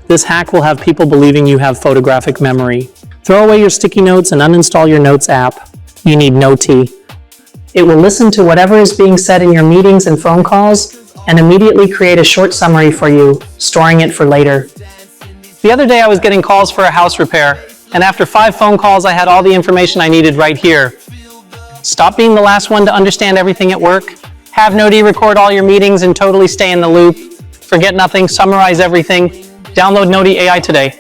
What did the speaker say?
This hack will have people believing you have photographic memory. Throw away your sticky notes and uninstall your Notes app. You need Notee. It will listen to whatever is being said in your meetings and phone calls and immediately create a short summary for you, storing it for later. The other day I was getting calls for a house repair, and after 5 phone calls I had all the information I needed right here. Stop being the last one to understand everything at work. Have Notee record all your meetings and totally stay in the loop. Forget nothing, summarize everything. Download Notee AI today.